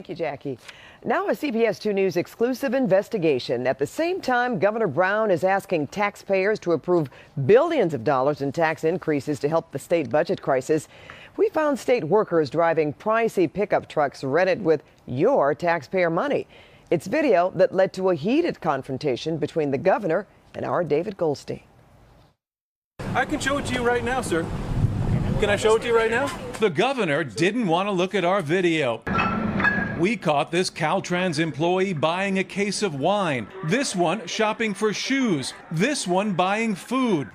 Thank you, Jackie. Now a CBS 2 News exclusive investigation. At the same time, Governor Brown is asking taxpayers to approve billions of dollars in tax increases to help the state budget crisis. We found state workers driving pricey pickup trucks rented with your taxpayer money. It's video that led to a heated confrontation between the governor and our David Goldstein. I can show it to you right now, sir. Can I show it to you right now? The governor didn't want to look at our video. We caught this Caltrans employee buying a case of wine, this one shopping for shoes, this one buying food.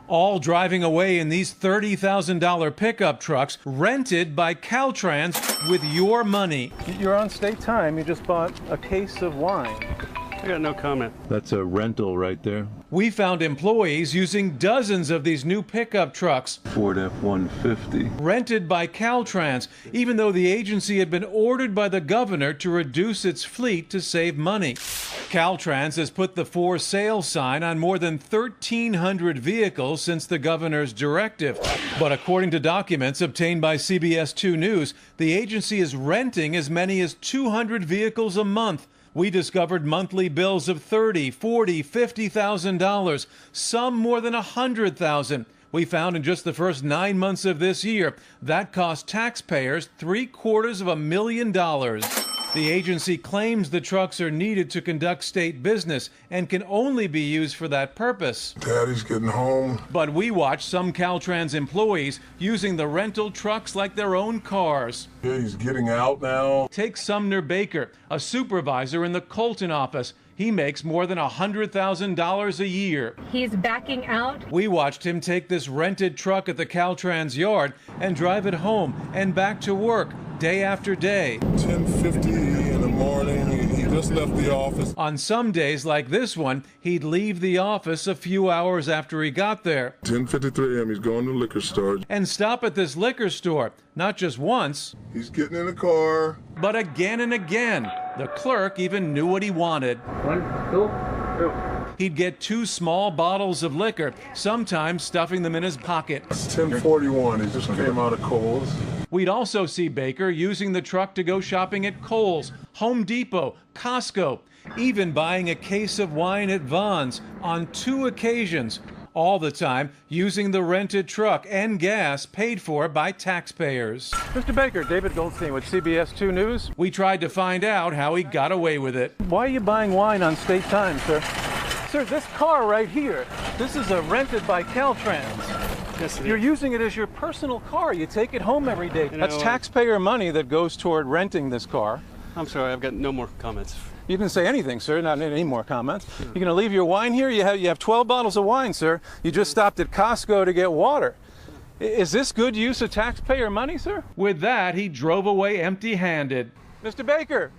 All driving away in these $30,000 pickup trucks rented by Caltrans with your money. You're on state time. You just bought a case of wine. I got no comment. That's a rental right there. We found employees using dozens of these new pickup trucks. Ford F-150. Rented by Caltrans, even though the agency had been ordered by the governor to reduce its fleet to save money. Caltrans has put the for sale sign on more than 1,300 vehicles since the governor's directive. But according to documents obtained by CBS 2 News, the agency is renting as many as 200 vehicles a month. We discovered monthly bills of $30,000, $40,000, $50,000, some more than $100,000. We found in just the first 9 months of this year, that cost taxpayers $750,000. The agency claims the trucks are needed to conduct state business and can only be used for that purpose. Daddy's getting home. But we watched some Caltrans employees using the rental trucks like their own cars. Yeah, he's getting out now. Take Sumner Baker, a supervisor in the Colton office. He makes more than $100,000 a year. He's backing out. We watched him take this rented truck at the Caltrans yard and drive it home and back to work day after day. 10:50 in the morning, he just left the office. On some days like this one, he'd leave the office a few hours after he got there. 10:53 a.m., he's going to the liquor store. And stop at this liquor store, not just once. He's getting in the car. But again and again. The clerk even knew what he wanted. He'd get 2 small bottles of liquor, sometimes stuffing them in his pocket. It's 10:41, he just came out of Kohl's. We'd also see Baker using the truck to go shopping at Kohl's, Home Depot, Costco, even buying a case of wine at Vons on 2 occasions. All the time using the rented truck and gas paid for by taxpayers. Mr. Baker, David Goldstein with CBS 2 News. We tried to find out how he got away with it. Why are you buying wine on state time, sir? Sir, this car right here, this is a rented by Caltrans. Yes, you're using it as your personal car. You take it home every day. That's taxpayer money that goes toward renting this car. I'm sorry, I've got no more comments. You didn't say anything, sir. Not any more comments. You're going to leave your wine here? You have 12 bottles of wine, sir. You just stopped at Costco to get water. Is this good use of taxpayer money, sir? With that, he drove away empty-handed. Mr. Baker,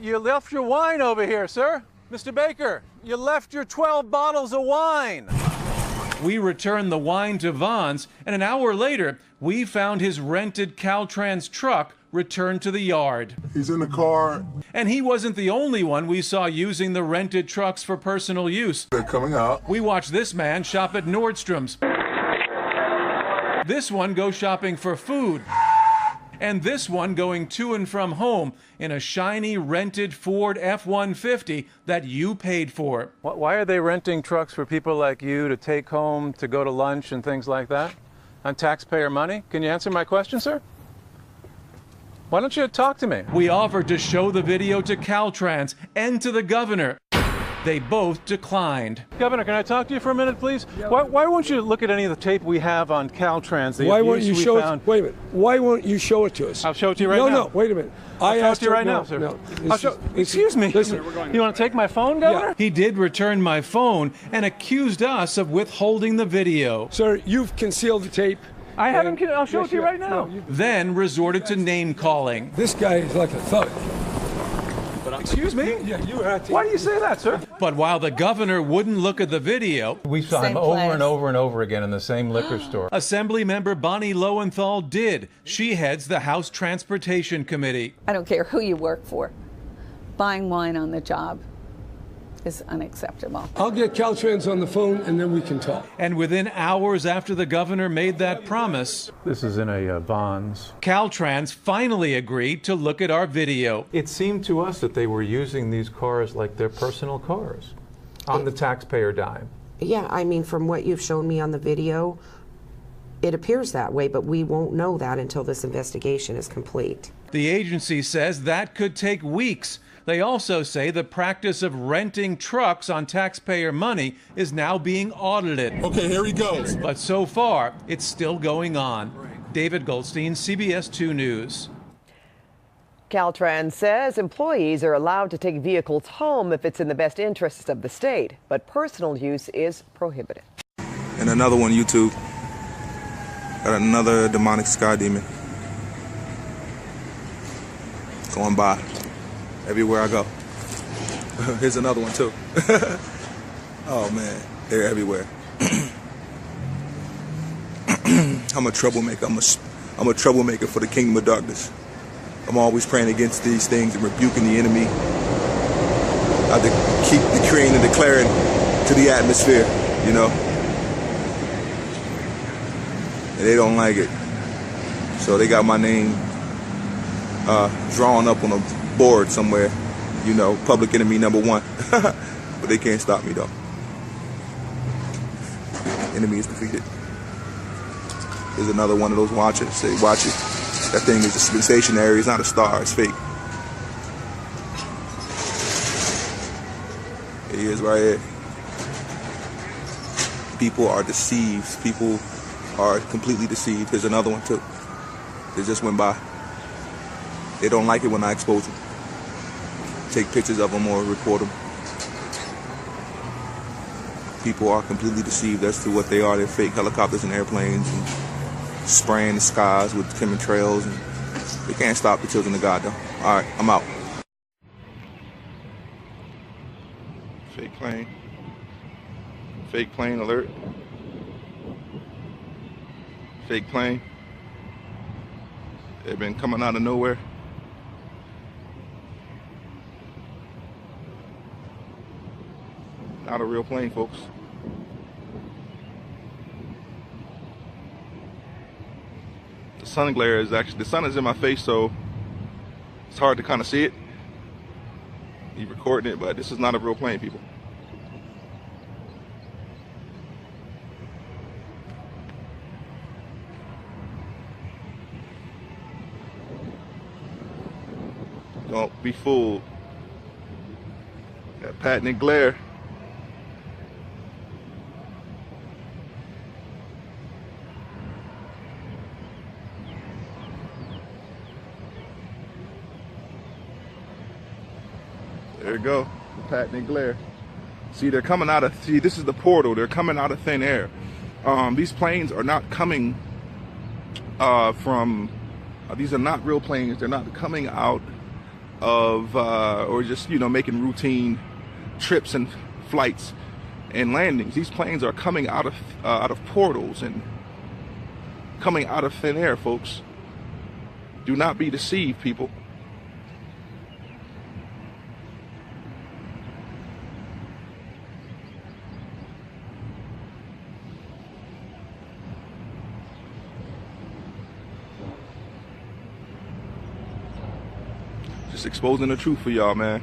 you left your wine over here, sir. Mr. Baker, you left your 12 bottles of wine. We returned the wine to Vons, and an hour later, we found his rented Caltrans truck returned to the yard. He's in the car. And he wasn't the only one we saw using the rented trucks for personal use. They're coming out. We watched this man shop at Nordstrom's. This one go shopping for food. And this one going to and from home in a shiny rented Ford F-150 that you paid for. Why are they renting trucks for people like you to take home, to go to lunch and things like that? On taxpayer money? Can you answer my question, sir? Why don't you talk to me? We offered to show the video to Caltrans and to the governor. They both declined. Governor, can I talk to you for a minute, please? Yeah. Why won't you look at any of the tape we have on Caltrans? Why won't you show it? Wait a minute. Why won't you show it to us? I'll show it to you right now. No, wait a minute. I'll show it to you right now, sir. No, excuse me. Listen. You want to take my phone, Governor? Yeah. He did return my phone and accused us of withholding the video. Sir, you've concealed the tape. I haven't. I'll show it to you right now. No, then resorted to name calling. This guy is like a thug. Excuse me? Yeah, you had to. Why do you say that, sir? But while the governor wouldn't look at the video, we saw him over and over and over again in the same liquor store. Assemblymember Bonnie Lowenthal did. She heads the House Transportation Committee. I don't care who you work for. Buying wine on the job is unacceptable. I'll get Caltrans on the phone and then we can talk. And within hours after the governor made that promise, This is in a Vons. Caltrans finally agreed to look at our video. It seemed to us that they were using these cars like their personal cars on the taxpayer dime. Yeah, I mean, from what you've shown me on the video, it appears that way, but we won't know that until this investigation is complete. The agency says that could take weeks. They also say the practice of renting trucks on taxpayer money is now being audited. Okay, here he goes. But so far, it's still going on. David Goldstein, CBS 2 News. Caltrans says employees are allowed to take vehicles home if it's in the best interests of the state, but personal use is prohibited. And another one, YouTube. Got another demonic sky demon. Going by everywhere I go. Here's another one too. Oh man, they're everywhere. I'm a troublemaker. I'm a troublemaker for the kingdom of darkness. I'm always praying against these things and rebuking the enemy. I have to keep decreeing and declaring to the atmosphere, you know. And they don't like it. So they got my name drawn up on a board somewhere, you know, public enemy #1. But they can't stop me though. Enemy is defeated. There's another one of those watchers. Say, watch it. That thing is just stationary. It's not a star. It's fake. It is right here. People are deceived. People are completely deceived. There's another one too. They just went by. They don't like it when I expose them. Take pictures of them or record them. People are completely deceived as to what they are. They're fake helicopters and airplanes and spraying the skies with chemtrails, and they can't stop the children of God though. All right, I'm out. Fake plane. Fake plane alert. Fake plane. They've been coming out of nowhere. Not a real plane, folks. The sun glare is actually, the sun is in my face, so it's hard to kind of see it. You're recording it, but this is not a real plane, people. Don't be fooled. That patented glare. There you go, the patented glare. See, they're coming out of, see, this is the portal. They're coming out of thin air. These planes are not coming from, these are not real planes. They're not coming out of, or just, you know, making routine trips and flights and landings. These planes are coming out of portals and coming out of thin air, folks. Do not be deceived, people. Just exposing the truth for y'all, man.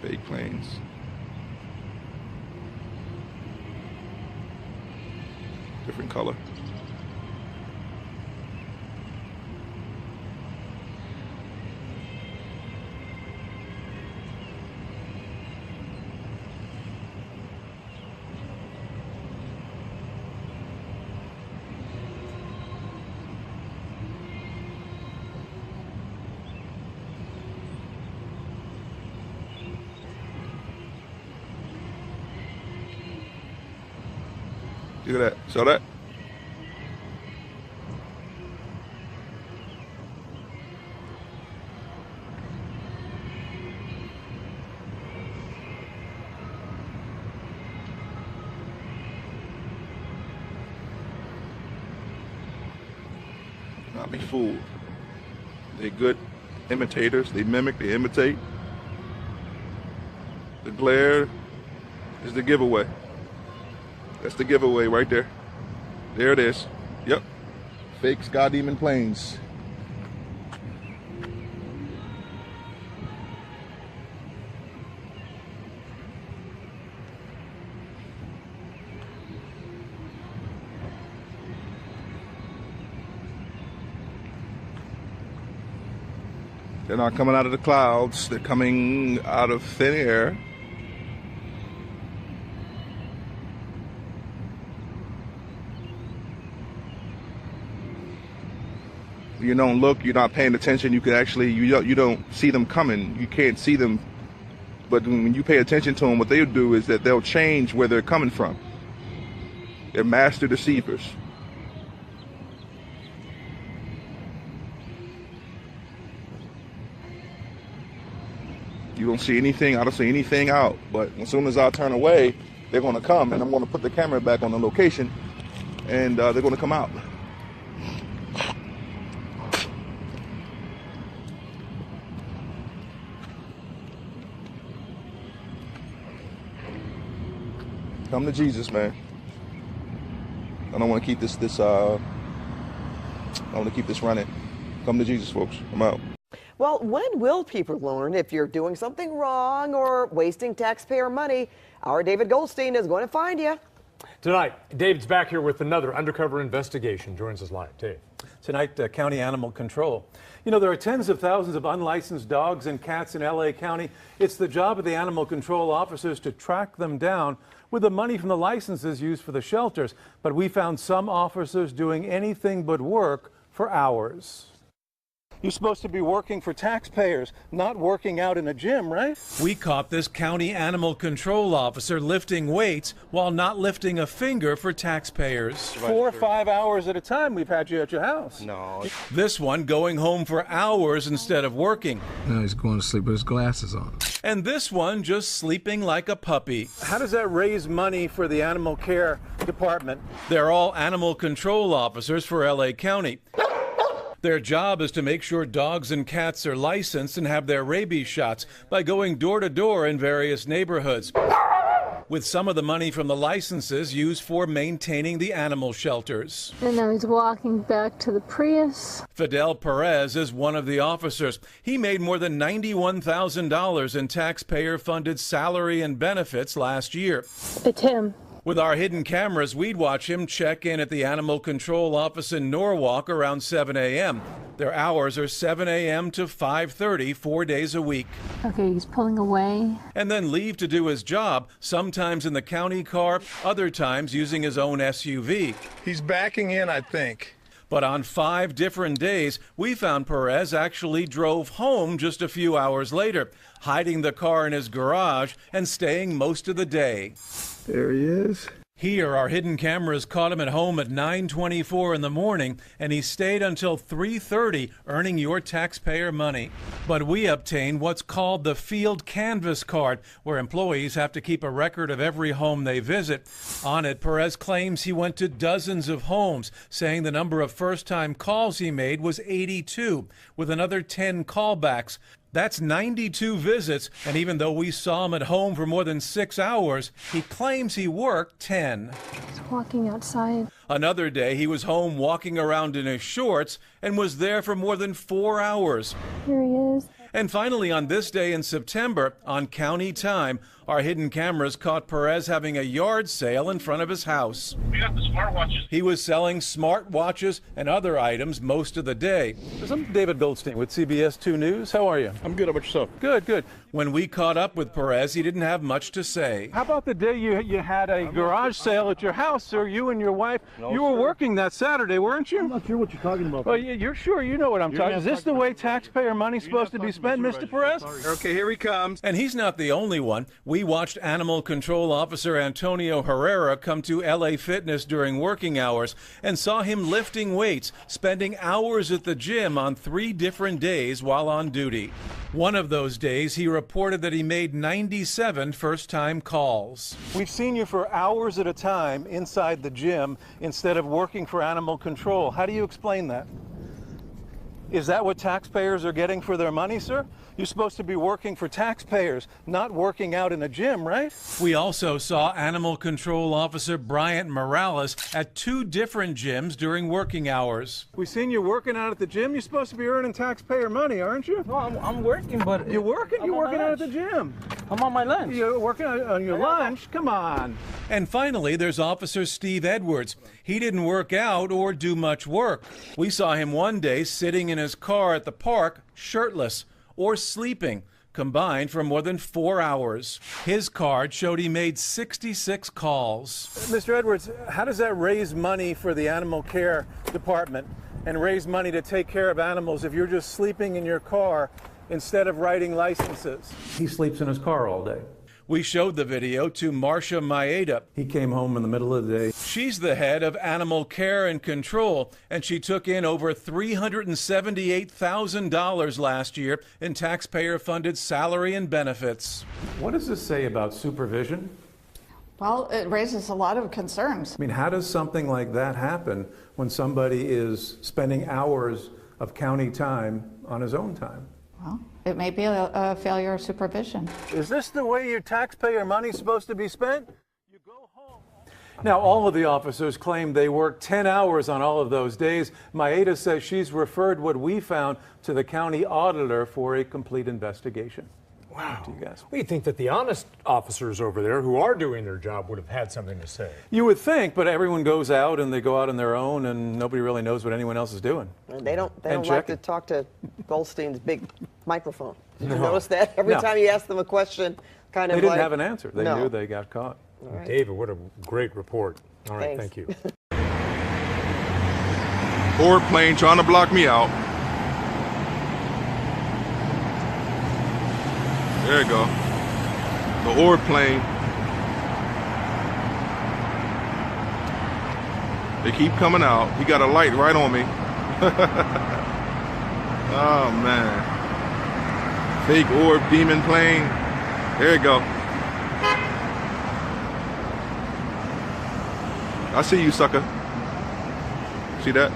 Fake planes. Different color. Look at that. Saw that? not be fooled. They're good imitators. They mimic, they imitate. The glare is the giveaway. That's the giveaway right there. There it is. Yep. Fake Sky Demon planes. They're not coming out of the clouds. They're coming out of thin air. You don't look, you're not paying attention, you could actually, you don't see them coming. You can't see them. But when you pay attention to them, what they'll do is that they'll change where they're coming from. They're master deceivers. You don't see anything, I don't see anything out. But as soon as I turn away, they're going to come, and I'm going to put the camera back on the location, and they're going to come out. Come to Jesus, man. I don't want to keep this I want to keep this running. Come to Jesus, folks. I'm out. Well, when will people learn if you're doing something wrong or wasting taxpayer money? Our David Goldstein is going to find you. Tonight, David's back here with another undercover investigation. Joins us live. Dave. Tonight, County Animal Control. You know, there are tens of thousands of unlicensed dogs and cats in LA County. It's the job of the animal control officers to track them down with the money from the licenses used for the shelters. But we found some officers doing anything but work for hours. You're supposed to be working for taxpayers, not working out in a gym, right? We caught this county animal control officer lifting weights while not lifting a finger for taxpayers. 4 or 5 hours at a time we've had you at your house. No. This one going home for hours instead of working. Now he's going to sleep with his glasses on. And this one just sleeping like a puppy. How does that raise money for the animal care department? They're all animal control officers for LA County. Their job is to make sure dogs and cats are licensed and have their rabies shots by going door to door in various neighborhoods, with some of the money from the licenses used for maintaining the animal shelters. And now he's walking back to the Prius. Fidel Perez is one of the officers. He made more than $91,000 in taxpayer-funded salary and benefits last year. It's him. With our hidden cameras, we'd watch him check in at the animal control office in Norwalk around 7 a.m. Their hours are 7 a.m. to 5:30, 4 days a week. Okay, he's pulling away. And then leave to do his job, sometimes in the county car, other times using his own SUV. He's backing in, I think. But on 5 different days, we found Perez actually drove home just a few hours later, hiding the car in his garage and staying most of the day. There he is. Here, our hidden cameras caught him at home at 9:24 in the morning, and he stayed until 3:30, earning your taxpayer money. But we obtained what's called the field canvas card, where employees have to keep a record of every home they visit. On it, Perez claims he went to dozens of homes, saying the number of first-time calls he made was 82, with another 10 callbacks. That's 92 visits, and even though we saw him at home for more than 6 hours, he claims he worked 10. He's walking outside. Another day, he was home walking around in his shorts and was there for more than 4 hours. Here he is. And finally, on this day in September, on county time, our hidden cameras caught Perez having a yard sale in front of his house. We got the smartwatches. He was selling smartwatches and other items most of the day. I'm David Goldstein with CBS 2 News. How are you? I'm good. How about yourself? Good, good. When we caught up with Perez, he didn't have much to say. How about the day you had a garage sale at your house, sir? You and your wife, you were working that Saturday, weren't you? I'm not sure what you're talking about. Well, you're sure you know what I'm talking about. Is this the way taxpayer money's supposed to be spent, Mr. Perez? Okay, here he comes. And he's not the only one. We watched Animal Control Officer Antonio Herrera come to LA Fitness during working hours and saw him lifting weights, spending hours at the gym on 3 different days while on duty. One of those days, he reported that he made 97 first-time calls. We've seen you for hours at a time inside the gym instead of working for animal control. How do you explain that? Is that what taxpayers are getting for their money, sir? You're supposed to be working for taxpayers, not working out in a gym, right? We also saw Animal Control Officer Bryant Morales at 2 different gyms during working hours. We seen you working out at the gym. You're supposed to be earning taxpayer money, aren't you? No, I'm working, but... You're working? You're working out at the gym. I'm on my lunch. You're working on your lunch? Come on. And finally, there's Officer Steve Edwards. He didn't work out or do much work. We saw him one day sitting in his car at the park, shirtless or sleeping, combined for more than 4 hours. His card showed he made 66 calls. Mr. Edwards, how does that raise money for the animal care department and raise money to take care of animals if you're just sleeping in your car instead of writing licenses? He sleeps in his car all day. We showed the video to Marcia Maeda. He came home in the middle of the day. She's the head of Animal Care and Control, and she took in over $378,000 last year in taxpayer-funded salary and benefits. What does this say about supervision? Well, it raises a lot of concerns. I mean, how does something like that happen when somebody is spending hours of county time on his own time? Well, it may be a failure of supervision. Is this the way your taxpayer money's supposed to be spent? You go home. Now, all of the officers claim they worked 10 hours on all of those days. Maeda says she's referred what we found to the county auditor for a complete investigation. Wow. To you guys. Well, you'd think that the honest officers over there who are doing their job would have had something to say. You would think, but everyone goes out and they go out on their own and nobody really knows what anyone else is doing. They don't like to talk to Goldstein's big microphone. Did you notice that? Every No. time you ask them a question, kind of They didn't have an answer. They No. knew they got caught. Right. David, what a great report. All right, Thanks. thank you. Or plane trying to block me out. There you go. The orb plane. They keep coming out. He got a light right on me. Oh man. Fake orb demon plane. There you go. I see you, sucker. See that?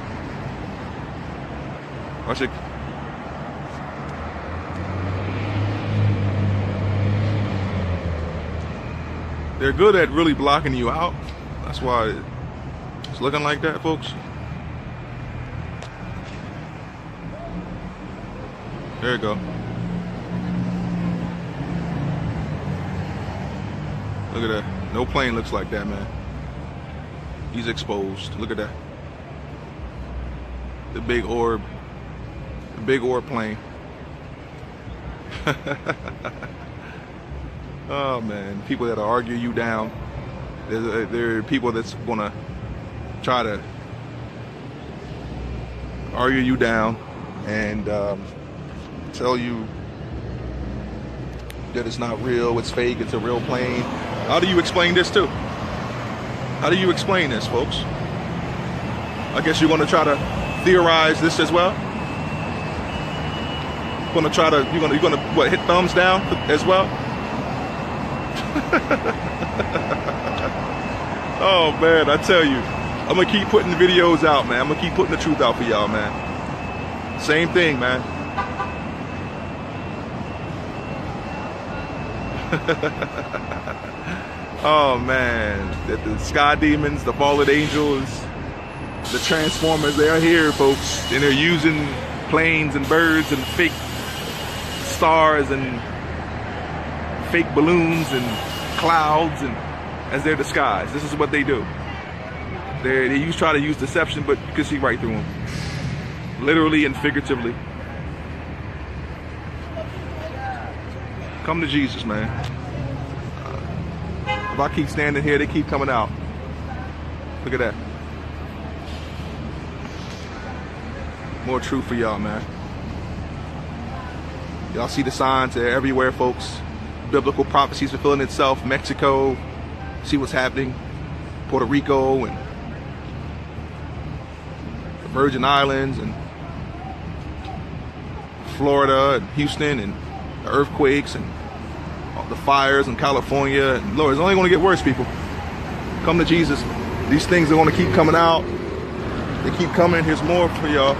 Watch it. They're good at really blocking you out. That's why it's looking like that, folks. There you go. Look at that. No plane looks like that, man. He's exposed. Look at that. The big orb. The big orb plane. Oh man, people that argue you down. There are people that's gonna try to argue you down and tell you that it's not real, it's fake, it's a real plane. How do you explain this too? How do you explain this, folks? I guess you're gonna try to theorize this as well. You're gonna what, hit thumbs down as well? Oh man, I tell you, I'm gonna keep putting the videos out, man. I'm gonna keep putting the truth out for y'all, man. Same thing, man. Oh man, the sky demons, the fallen angels, the transformers, they are here, folks, and they're using planes and birds and fake stars and fake balloons and clouds and as their disguise. This is what they do. They try to use deception, but you can see right through them, literally and figuratively. Come to Jesus, man. If I keep standing here, they keep coming out. Look at that. More truth for y'all, man. Y'all see the signs, they're everywhere, folks. Biblical prophecies fulfilling itself. Mexico, see what's happening. Puerto Rico and the Virgin Islands and Florida and Houston and the earthquakes and the fires in California. And Lord, it's only going to get worse, people. Come to Jesus. These things are going to keep coming out. They keep coming. Here's more for y'all.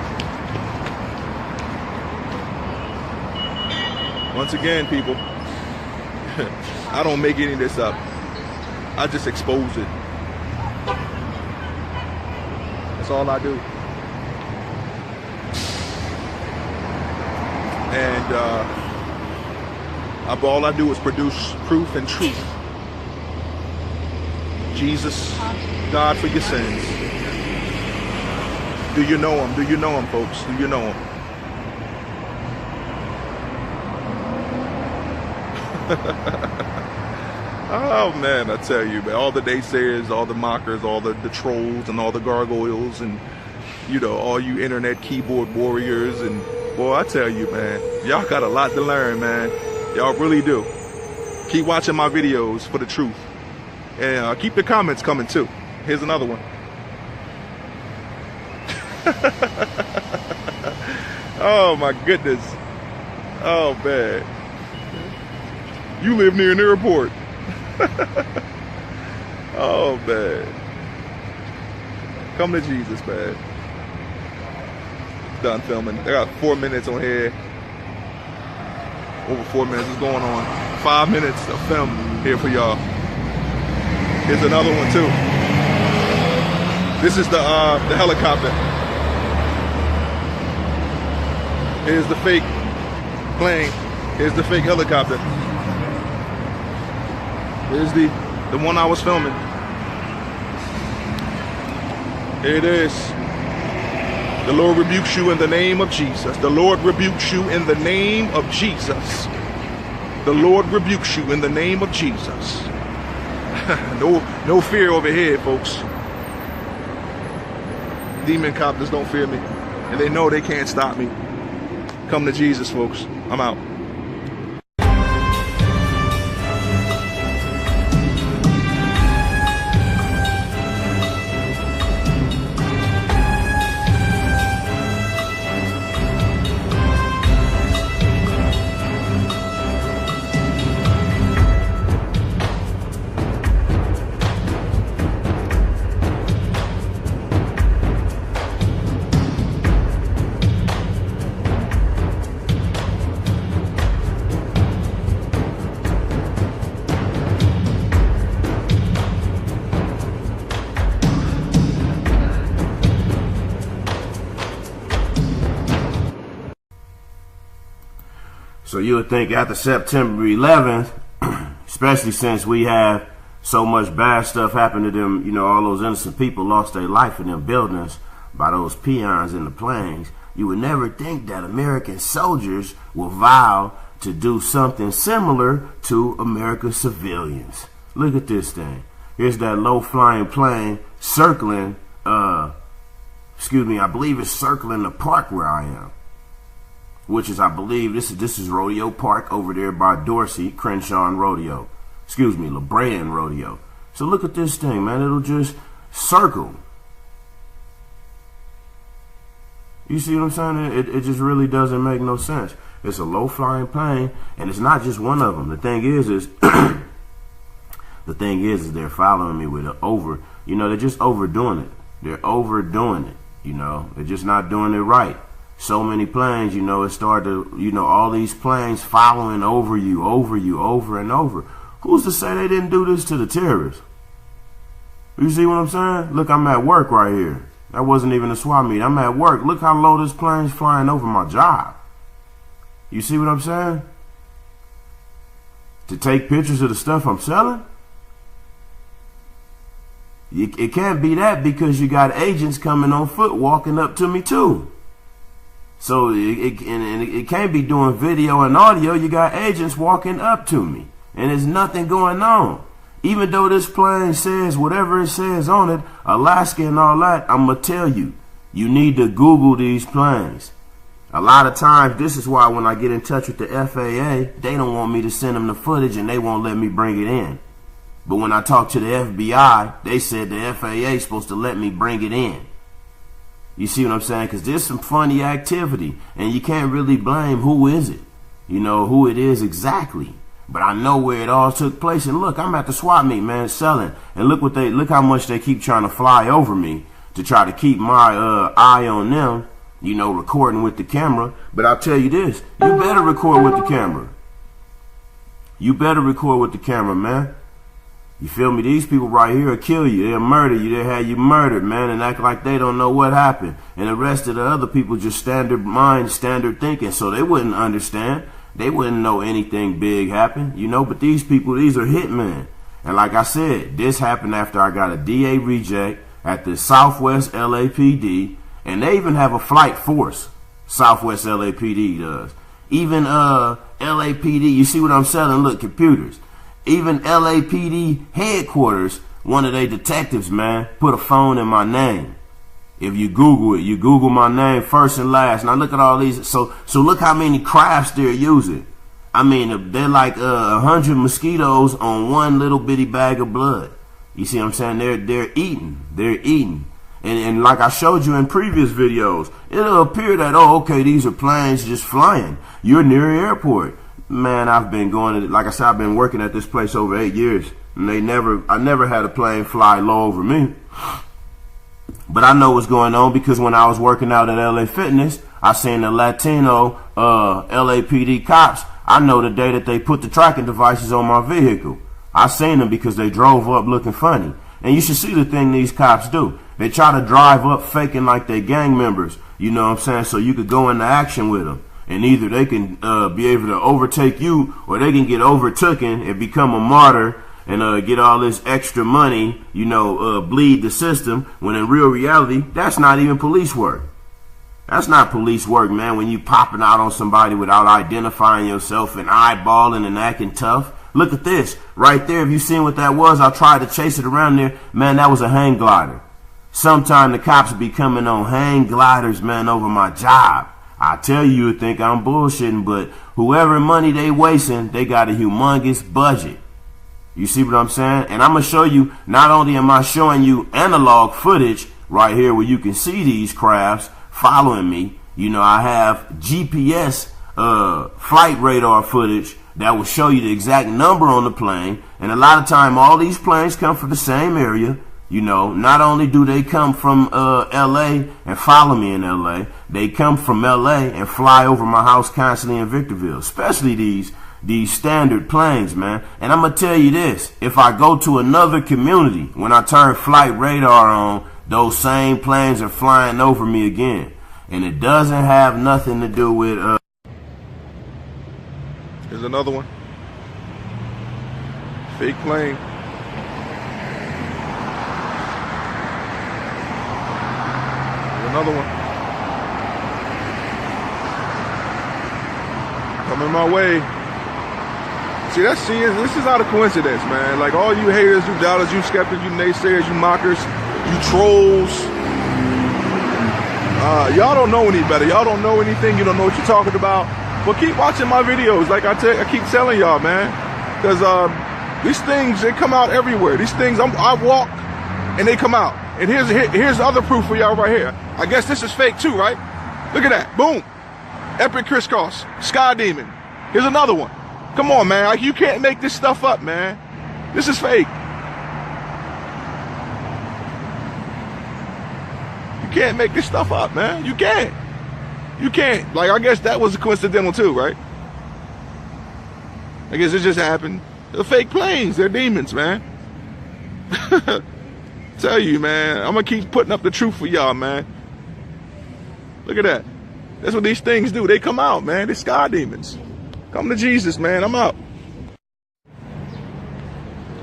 Once again, people, I don't make any of this up. I just expose it. That's all I do. And all I do is produce proof and truth. Jesus died for your sins. Do you know him? Do you know him, folks? Do you know him? Oh man, I tell you, man, all the naysayers, all the mockers, all the trolls and all the gargoyles and, you know, all you internet keyboard warriors, and boy, I tell you, man, y'all got a lot to learn, man. Y'all really do. Keep watching my videos for the truth. And keep the comments coming too. Here's another one. Oh my goodness. Oh man. You live near an airport. Oh man. Come to Jesus, man. Done filming. I got 4 minutes on here. Over 4 minutes is going on. 5 minutes of film here for y'all. Here's another one too. This is the helicopter. Here's the fake plane. Here's the fake helicopter. Here's the one I was filming. Here it is. The Lord rebukes you in the name of Jesus. The Lord rebukes you in the name of Jesus. The Lord rebukes you in the name of Jesus. No fear over here, folks. Demon copters don't fear me. And they know they can't stop me. Come to Jesus, folks. I'm out. So you would think after September 11th, especially since we have so much bad stuff happen to them, you know, all those innocent people lost their life in them buildings by those peons in the planes, you would never think that American soldiers will vow to do something similar to America's civilians. Look at this thing. Here's that low-flying plane circling, I believe it's circling the park where I am. Which is, I believe, this is Rodeo Park over there by Dorsey, Crenshaw Rodeo. La Brea Rodeo. So look at this thing, man. It'll just circle. You see what I'm saying? It just really doesn't make no sense. It's a low-flying plane, and it's not just one of them. The thing is they're following me with an over. You know, they're just overdoing it. They're overdoing it. You know, they're just not doing it right. So many planes, you know, it started to, you know, all these planes following over you, over and over. Who's to say they didn't do this to the terrorists? You see what I'm saying? Look, I'm at work right here. That wasn't even a SWAT meet. I'm at work. Look how low this plane's flying over my job. You see what I'm saying? To take pictures of the stuff I'm selling? It can't be that, because you got agents coming on foot walking up to me too. So it can't be doing video and audio. You got agents walking up to me, and there's nothing going on. Even though this plane says whatever it says on it, Alaska and all that, I'm going to tell you, you need to Google these planes. A lot of times, this is why when I get in touch with the FAA, they don't want me to send them the footage and they won't let me bring it in. But when I talk to the FBI, they said the FAA is supposed to let me bring it in. You see what I'm saying? Because there's some funny activity, and you can't really blame who is it. You know, who it is exactly. But I know where it all took place. And look, I'm at the SWAT meet, man, selling. And look how much they keep trying to fly over me to try to keep my eye on them, you know, recording with the camera. But I'll tell you this, you better record with the camera. You better record with the camera, man. You feel me? These people right here will kill you. They'll murder you. They'll have you murdered, man, and act like they don't know what happened. And the rest of the other people just standard mind, standard thinking, so they wouldn't understand. They wouldn't know anything big happened, you know. But these people, these are hitmen. And like I said, this happened after I got a DA reject at the Southwest LAPD, and they even have a flight force. Southwest LAPD does. Even LAPD, you see what I'm selling? Look, computers. Even LAPD headquarters, one of their detectives, man, put a phone in my name. If you Google it, you Google my name first and last. Now look at all these. So look how many crafts they're using. I mean, they're like 100 mosquitoes on one little bitty bag of blood. You see what I'm saying? They're eating. They're eating. And like I showed you in previous videos, it'll appear that, oh, okay, these are planes just flying. You're near an airport. Man, I've been going to, like I said, I've been working at this place over 8 years, and I never had a plane fly low over me. But I know what's going on because when I was working out at LA Fitness, I seen the Latino LAPD cops. I know the day that they put the tracking devices on my vehicle. I seen them because they drove up looking funny. And you should see the thing these cops do. They try to drive up faking like they gang members, you know what I'm saying, so you could go into action with them. And either they can be able to overtake you, or they can get overtaken and become a martyr and get all this extra money, you know, bleed the system, when in real reality, that's not even police work. That's not police work, man, when you popping out on somebody without identifying yourself and eyeballing and acting tough. Look at this. Right there, if you seen what that was, I tried to chase it around there. Man, that was a hang glider. Sometime the cops be coming on hang gliders, man, over my job. I tell you, you think I'm bullshitting, but whoever money they wasting, they got a humongous budget. You see what I'm saying? And I'm going to show you, not only am I showing you analog footage right here where you can see these crafts following me. You know, I have GPS flight radar footage that will show you the exact number on the plane. And a lot of time, all these planes come from the same area. You know, not only do they come from LA and follow me in LA, they come from LA and fly over my house constantly in Victorville, especially these standard planes, man. And I'm going to tell you this, if I go to another community, when I turn flight radar on, those same planes are flying over me again. And it doesn't have nothing to do with... Here's another one. Fake plane. Another one coming my way. See, this is not a coincidence, man. Like, all you haters, you doubters, you skeptics, you naysayers, you mockers, you trolls, y'all don't know any better. Y'all don't know anything. You don't know what you're talking about. But keep watching my videos, like I keep telling y'all, man, because these things, they come out everywhere. These things, I walk and they come out. And here's other proof for y'all right here. I guess this is fake too, right? Look at that. Boom. Epic crisscross. Sky Demon. Here's another one. Come on, man. Like, you can't make this stuff up, man. This is fake. You can't make this stuff up, man. You can't. You can't. Like, I guess that was coincidental too, right? I guess it just happened. They're fake planes. They're demons, man. Tell you, man, I'm gonna keep putting up the truth for y'all, man. Look at that. That's what these things do. They come out, man. They're sky demons. Come to Jesus, man. I'm out.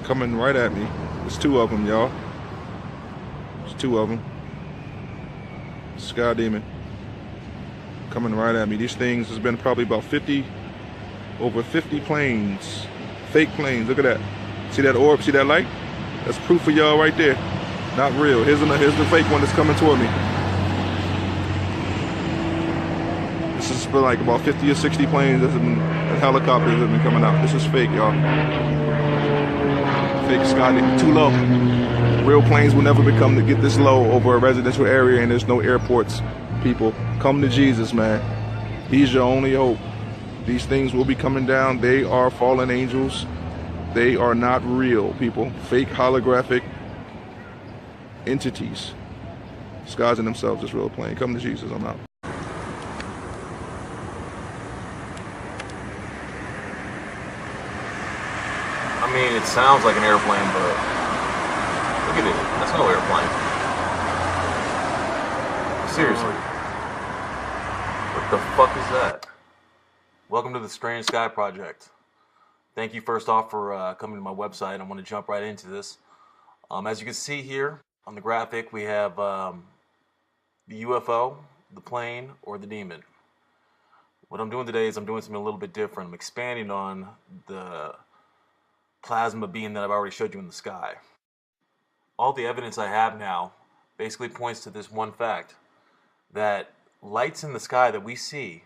Coming right at me. There's two of them, y'all. There's two of them. Sky demon. Coming right at me. These things, there's been probably about over 50 planes. Fake planes. Look at that. See that orb? See that light? That's proof for y'all right there. Not real. Here's the fake one that's coming toward me. This is for like about 50 or 60 planes and helicopters that have been coming out. This is fake, y'all. Fake sky, too low. Real planes will never get this low over a residential area, and there's no airports. People, come to Jesus, man. He's your only hope. These things will be coming down. They are fallen angels. They are not real, people. Fake holographic entities disguising themselves as real plane. Come to Jesus. I'm out. It sounds like an airplane, but look at it. That's no airplane. Seriously. What the fuck is that? Welcome to the Strange Sky Project. Thank you first off for coming to my website. I want to jump right into this. As you can see here on the graphic, we have the UFO, the plane, or the demon. What I'm doing today is I'm doing something a little bit different. I'm expanding on the plasma beam that I've already showed you in the sky. All the evidence I have now basically points to this one fact, that lights in the sky that we see,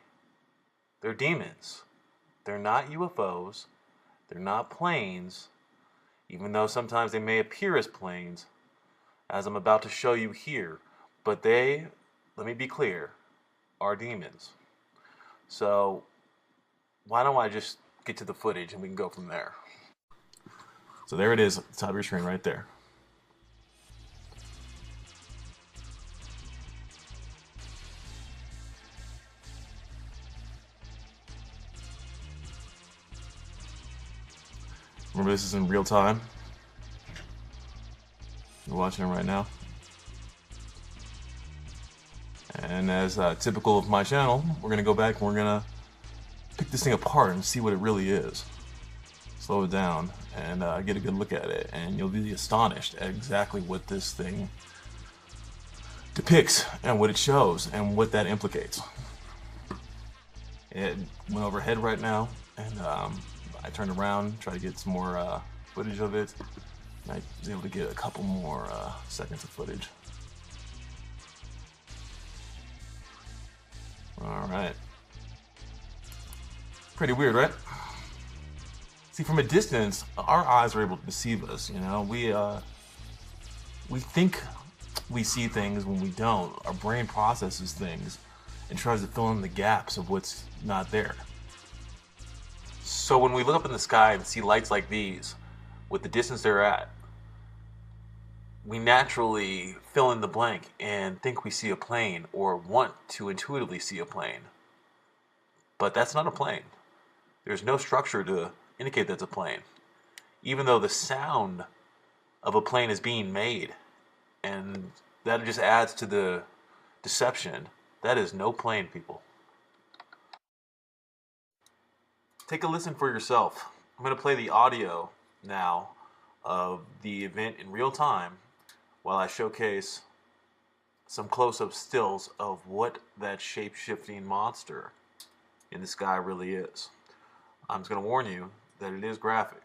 they're demons. They're not UFOs. They're not planes, even though sometimes they may appear as planes, as I'm about to show you here. But they, let me be clear, are demons. So why don't I just get to the footage and we can go from there. So there it is at the top of your screen right there. Remember, this is in real time. You're watching it right now. And as typical of my channel, we're going to go back and we're going to pick this thing apart and see what it really is. Slow it down and get a good look at it. And you'll be astonished at exactly what this thing depicts and what it shows and what that implicates. It went overhead right now, and I turned around, tried to get some more footage of it. And I was able to get a couple more seconds of footage. All right. Pretty weird, right? See, from a distance, our eyes are able to deceive us. You know, we think we see things when we don't. Our brain processes things and tries to fill in the gaps of what's not there. So when we look up in the sky and see lights like these, with the distance they're at, we naturally fill in the blank and think we see a plane or want to intuitively see a plane. But that's not a plane. There's no structure to indicate that's a plane. Even though the sound of a plane is being made, and that just adds to the deception. That is no plane, people. Take a listen for yourself. I'm going to play the audio now of the event in real time while I showcase some close-up stills of what that shape-shifting monster in the sky really is. I'm just going to warn you that it is graphic.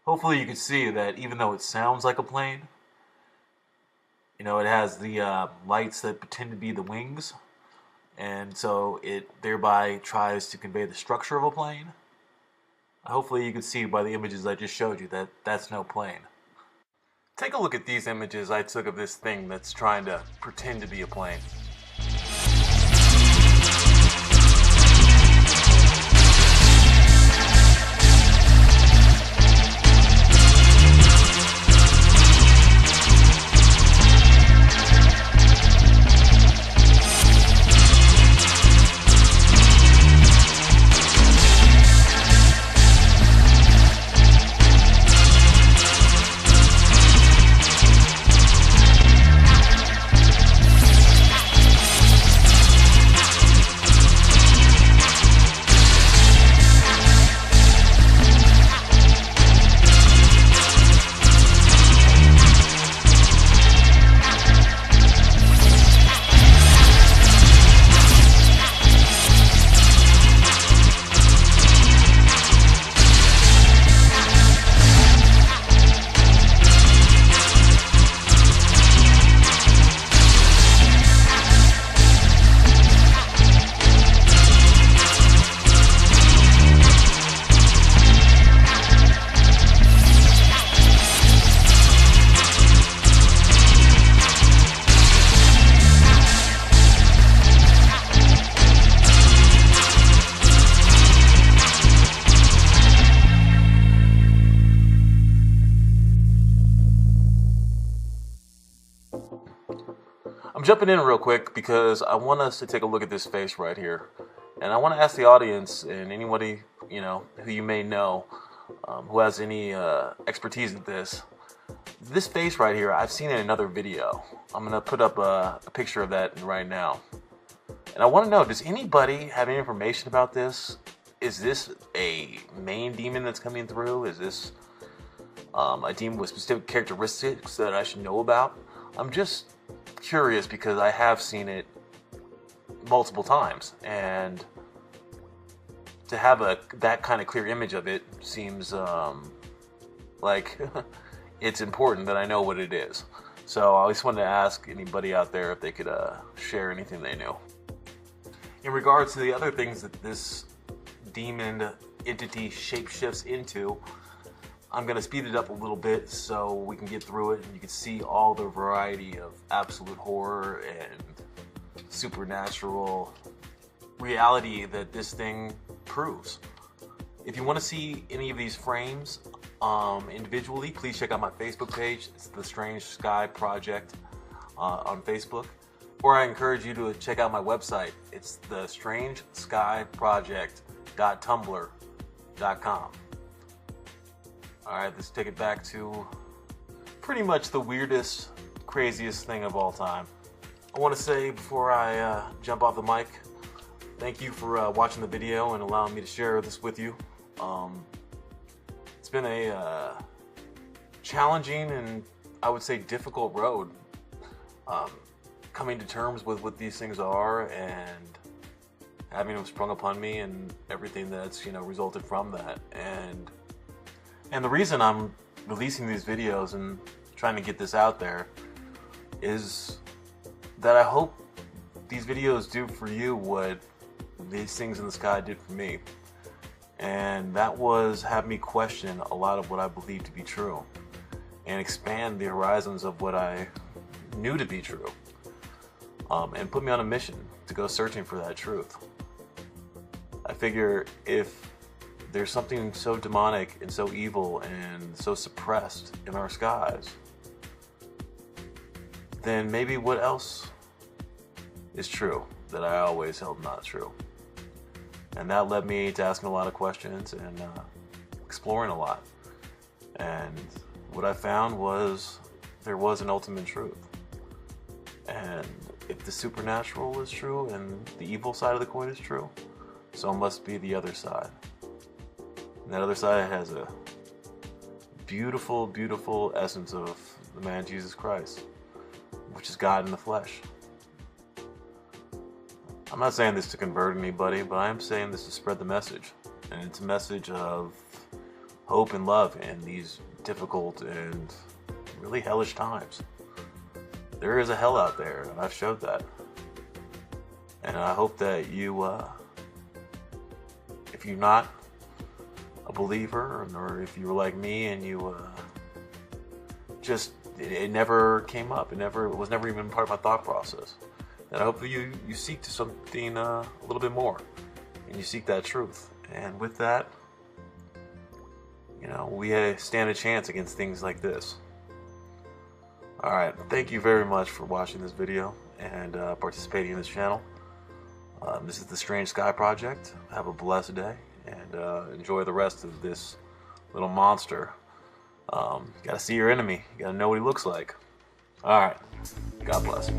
Hopefully you can see that even though it sounds like a plane, you know, it has the lights that pretend to be the wings, and so it thereby tries to convey the structure of a plane. Hopefully you can see by the images I just showed you that that's no plane. Take a look at these images I took of this thing that's trying to pretend to be a plane. I'm jumping in real quick because I want us to take a look at this face right here. And I want to ask the audience and anybody, you know, who you may know, who has any expertise in this. This face right here, I've seen in another video. I'm going to put up a picture of that right now. And I want to know, does anybody have any information about this? Is this a main demon that's coming through? Is this a demon with specific characteristics that I should know about? I'm just curious because I have seen it multiple times, and to have that kind of clear image of it seems like it's important that I know what it is. So I just wanted to ask anybody out there if they could share anything they knew. In regards to the other things that this demon entity shapeshifts into, I'm going to speed it up a little bit so we can get through it and you can see all the variety of absolute horror and supernatural reality that this thing proves. If you want to see any of these frames individually, please check out my Facebook page. It's the Strange Sky Project on Facebook. Or I encourage you to check out my website. It's the strangeskyproject.tumblr.com. Alright, let's take it back to pretty much the weirdest, craziest thing of all time. I want to say before I jump off the mic, thank you for watching the video and allowing me to share this with you. It's been a challenging and I would say difficult road. Coming to terms with what these things are and having them sprung upon me and everything that's, you know, resulted from that. And the reason I'm releasing these videos and trying to get this out there is that I hope these videos do for you what these things in the sky did for me. And that was have me question a lot of what I believe to be true and expand the horizons of what I knew to be true. And put me on a mission to go searching for that truth. I figure if there's something so demonic and so evil and so suppressed in our skies, then maybe what else is true that I always held not true? And that led me to asking a lot of questions and exploring a lot. And what I found was there was an ultimate truth. And if the supernatural is true and the evil side of the coin is true, so must be the other side. And that other side has a beautiful, beautiful essence of the man Jesus Christ, which is God in the flesh. I'm not saying this to convert anybody, but I am saying this to spread the message. And it's a message of hope and love in these difficult and really hellish times. There is a hell out there, and I've showed that. And I hope that you, if you're not a believer, or if you were like me and you it never came up, it was never even part of my thought process, then I hope that you seek to something a little bit more, and you seek that truth. And with that, you know, we stand a chance against things like this. Alright, thank you very much for watching this video and participating in this channel. This is the Strange Sky Project. Have a blessed day and enjoy the rest of this little monster. You gotta see your enemy. You gotta know what he looks like. Alright, God bless.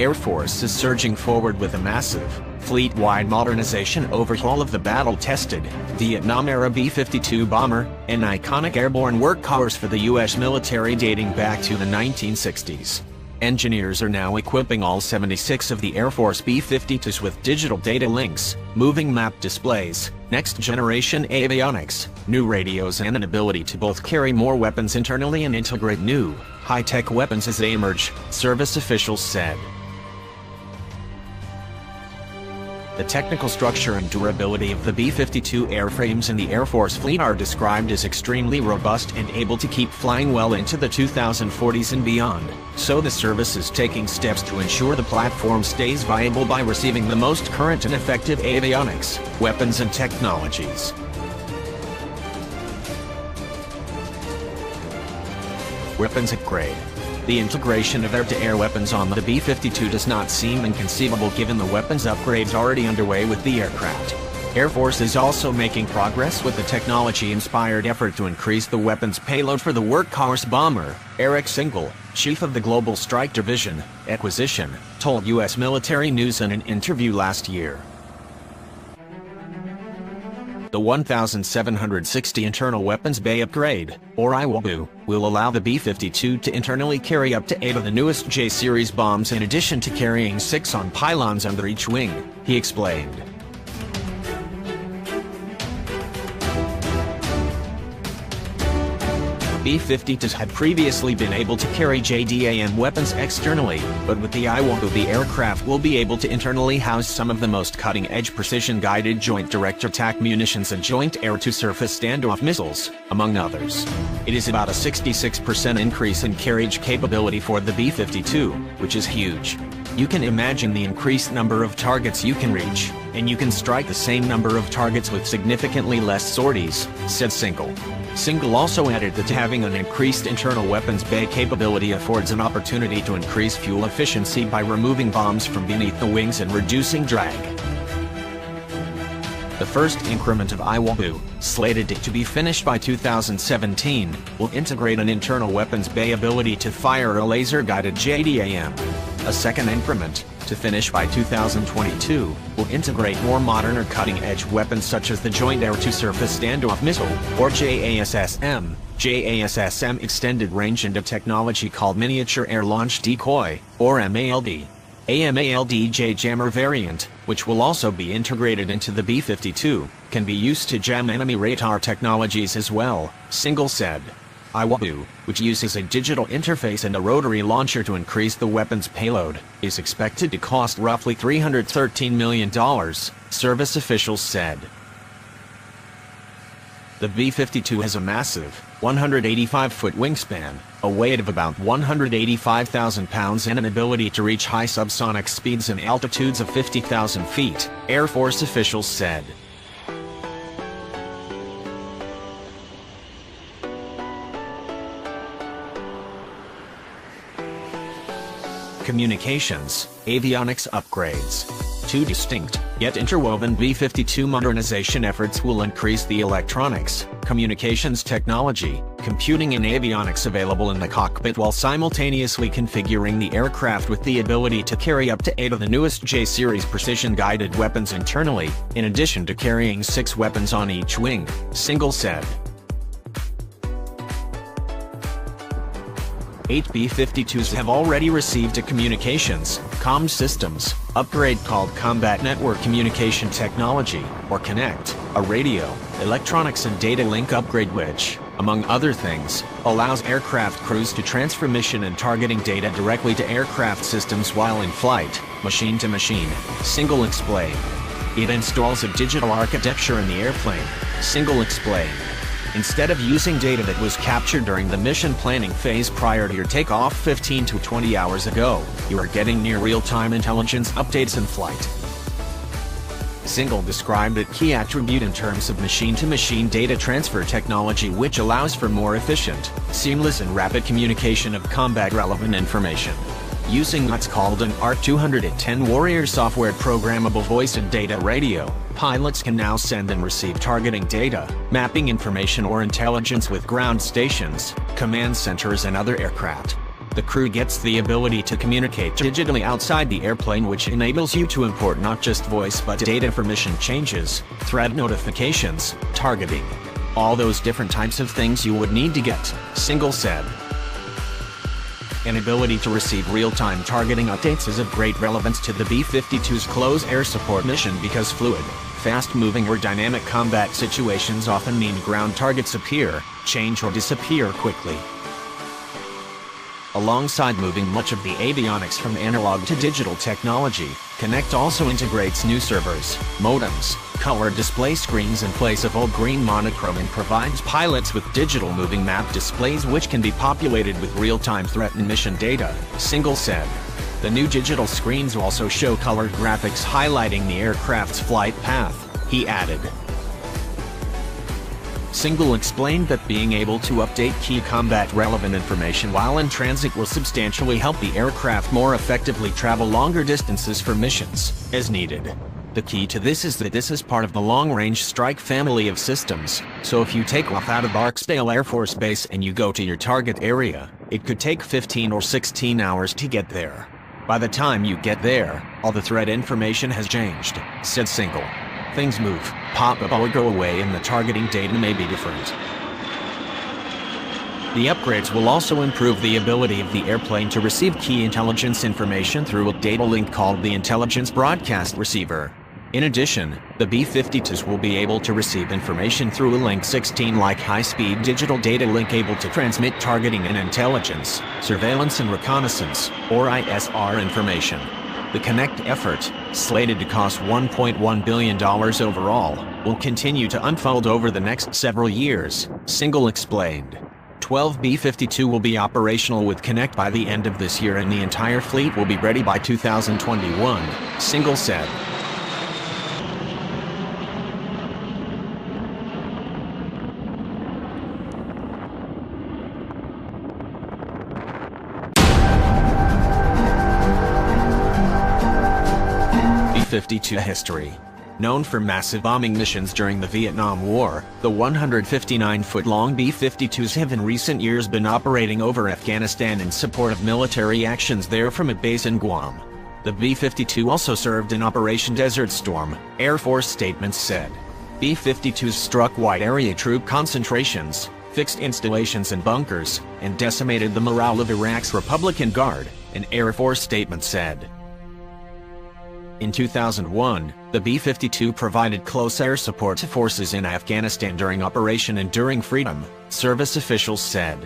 Air Force is surging forward with a massive, fleet-wide modernization overhaul of the battle-tested, Vietnam-era B-52 bomber, an iconic airborne workhorse for the U.S. military dating back to the 1960s. Engineers are now equipping all 76 of the Air Force B-52s with digital data links, moving map displays, next-generation avionics, new radios, and an ability to both carry more weapons internally and integrate new, high-tech weapons as they emerge, service officials said. The technical structure and durability of the B-52 airframes in the Air Force fleet are described as extremely robust and able to keep flying well into the 2040s and beyond, so the service is taking steps to ensure the platform stays viable by receiving the most current and effective avionics, weapons and technologies. Weapons upgrade. The integration of air-to-air weapons on the B-52 does not seem inconceivable given the weapons upgrades already underway with the aircraft. Air Force is also making progress with the technology-inspired effort to increase the weapons payload for the workhorse bomber. Eric Single, chief of the Global Strike Division, Acquisition, told U.S. Military News in an interview last year. The 1,760 Internal Weapons Bay Upgrade, or IWABU, will allow the B-52 to internally carry up to 8 of the newest J-series bombs in addition to carrying 6 on pylons under each wing, he explained. B-52s had previously been able to carry JDAM weapons externally, but with the IWABU the aircraft will be able to internally house some of the most cutting-edge precision-guided Joint Direct Attack munitions and Joint Air-to-Surface Standoff missiles, among others. It is about a 66% increase in carriage capability for the B-52, which is huge. You can imagine the increased number of targets you can reach, and you can strike the same number of targets with significantly less sorties, said Single. Single also added that having an increased internal weapons bay capability affords an opportunity to increase fuel efficiency by removing bombs from beneath the wings and reducing drag. The first increment of IWABU, slated to be finished by 2017, will integrate an internal weapons bay ability to fire a laser-guided JDAM. A second increment, to finish by 2022, will integrate more modern or cutting-edge weapons such as the Joint Air-to-Surface Standoff Missile, or JASSM. JASSM extended range into technology called Miniature Air Launch Decoy, or MALD. AMALD-J jammer variant, which will also be integrated into the B-52, can be used to jam enemy radar technologies as well, Single said. IWABU, which uses a digital interface and a rotary launcher to increase the weapon's payload, is expected to cost roughly $313 million, service officials said. The B-52 has a massive, 185-foot wingspan, a weight of about 185,000 pounds and an ability to reach high subsonic speeds and altitudes of 50,000 feet, Air Force officials said. Communications, avionics upgrades. Two distinct, yet interwoven B-52 modernization efforts will increase the electronics, communications technology, computing and avionics available in the cockpit while simultaneously configuring the aircraft with the ability to carry up to 8 of the newest J-series precision-guided weapons internally, in addition to carrying 6 weapons on each wing, Single said. 8 B-52s have already received a communications, comm systems, upgrade called Combat Network Communication Technology, or Connect, a radio, electronics and data link upgrade which, among other things, allows aircraft crews to transfer mission and targeting data directly to aircraft systems while in flight, machine to machine, Single explained. It installs a digital architecture in the airplane, Single explained. Instead of using data that was captured during the mission planning phase prior to your takeoff 15 to 20 hours ago, you are getting near real-time intelligence updates in flight. Single described a key attribute in terms of machine-to-machine data transfer technology which allows for more efficient, seamless and rapid communication of combat-relevant information. Using what's called an ARC-210 Warrior software programmable voice and data radio, pilots can now send and receive targeting data, mapping information or intelligence with ground stations, command centers and other aircraft. The crew gets the ability to communicate digitally outside the airplane, which enables you to import not just voice but data for mission changes, threat notifications, targeting. All those different types of things you would need to get, Single said. An ability to receive real-time targeting updates is of great relevance to the B-52's close air support mission because fluid, fast-moving or dynamic combat situations often mean ground targets appear, change or disappear quickly. Alongside moving much of the avionics from analog to digital technology, Connect also integrates new servers, modems, color display screens in place of old green monochrome and provides pilots with digital moving map displays which can be populated with real-time threat and mission data, Single said. The new digital screens also show colored graphics highlighting the aircraft's flight path, he added. Single explained that being able to update key combat-relevant information while in transit will substantially help the aircraft more effectively travel longer distances for missions, as needed. The key to this is that this is part of the long-range strike family of systems, so if you take off out of Barksdale Air Force Base and you go to your target area, it could take 15 or 16 hours to get there. By the time you get there, all the threat information has changed, said Single. Things move, pop up or go away and the targeting data may be different. The upgrades will also improve the ability of the airplane to receive key intelligence information through a data link called the Intelligence Broadcast Receiver. In addition, the B-52s will be able to receive information through a Link 16-like high-speed digital data link able to transmit targeting and intelligence, surveillance and reconnaissance, or ISR information. The Connect effort, slated to cost $1.1 billion overall, will continue to unfold over the next several years, Single explained. 12 B-52 will be operational with Connect by the end of this year and the entire fleet will be ready by 2021, Single said. B-52 history. Known for massive bombing missions during the Vietnam War, the 159-foot-long B-52s have in recent years been operating over Afghanistan in support of military actions there from a base in Guam. The B-52 also served in Operation Desert Storm, Air Force statements said. B-52s struck wide-area troop concentrations, fixed installations and bunkers, and decimated the morale of Iraq's Republican Guard, an Air Force statement said. In 2001, the B-52 provided close air support to forces in Afghanistan during Operation Enduring Freedom, service officials said.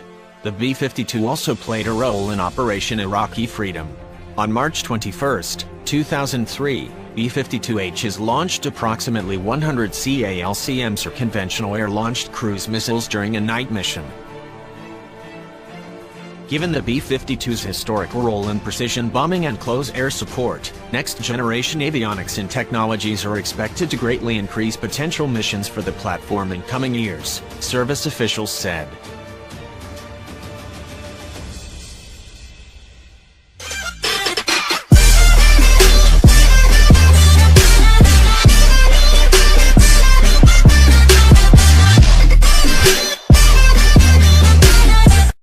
The B-52 also played a role in Operation Iraqi Freedom. On March 21, 2003, B-52Hs launched approximately 100 CALCMs or conventional air-launched cruise missiles during a night mission. Given the B-52's historic role in precision bombing and close air support, next-generation avionics and technologies are expected to greatly increase potential missions for the platform in coming years, service officials said.